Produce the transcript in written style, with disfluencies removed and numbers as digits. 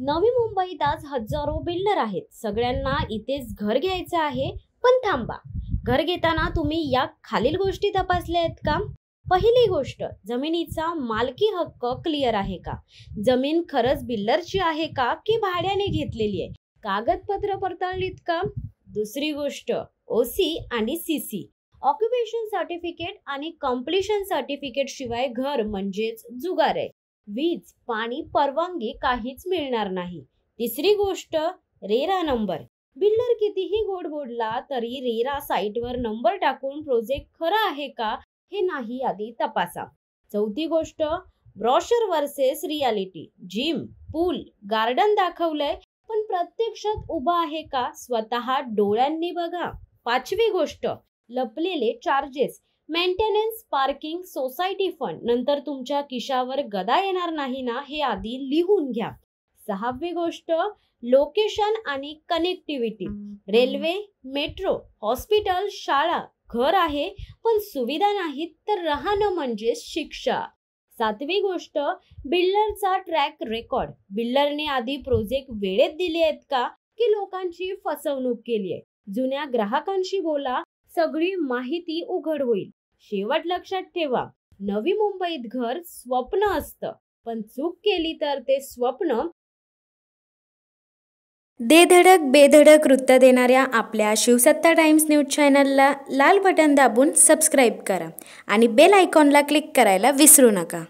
नवी मुंबईत आज हजारो बिल्डर आहेत. सगळ्यांना इथेच घर घ्यायचं आहे. पण थांबा, घर घेताना तुम्ही या खालील गोष्टी तपासल्या आहेत का? पहिली गोष्ट, जमिनीचा मालकी हक्क क्लिअर आहे का? जमीन खरंच बिल्डरची आहे का की भाड्याने घेतलेली आहे? कागदपत्र पडताळलीत का? दुसरी गोष्ट, ओसी आणि सीसी, ऑक्युपेशन सर्टिफिकेट आणि कंप्लीशन सर्टिफिकेट शिवाय घर म्हणजेच जुगार आहे. वीज, पाणी, परवानगी काहीच मिळणार नाही. तिसरी गोष्ट, रेरा नंबर. बिल्डर कितीही गोड बोलला तरी रेरा साईटवर नंबर टाकून प्रोजेक्ट खरा आहे का हे नाही आधी तपासा. चौथी गोष्ट, ब्रॉशर वर्सेस रियालिटी. जिम, पूल, गार्डन दाखवलंय पण प्रत्यक्षात उभा आहे का स्वतः डोळ्यांनी बघा. पाचवी गोष्ट, लपलेले charges, maintenance, parking, society fund, नंतर तुमच्या खिशावर गदा येणार नाही ना हे आधी लिहून घ्या. सहावी गोष्ट, लोकेशन आणि कनेक्टिव्हिटी. रेल्वे, मेट्रो, हॉस्पिटल, शाळा, घर आहे पण सुविधा नाहीत तर राहणं म्हणजे शिक्षा. सातवी गोष्ट, बिल्डरचा ट्रॅक रेकॉर्ड. बिल्डरने आधी प्रोजेक्ट वेळेत दिले आहेत का की लोकांची फसवणूक केली आहे? जुन्या ग्राहकांशी बोला, सगळी माहिती उघड होईल. शेवट लक्षात ठेवा, नवी मुंबईत घर स्वप्न असतं, पण चूक केली तर ते स्वप्न धडक बेधडक वृत्त देणाऱ्या आपल्या शिवसत्ता टाइम्स न्यूज चॅनलला लाल बटन दाबून सबस्क्राईब करा आणि बेल आयकॉनला क्लिक करायला विसरू नका.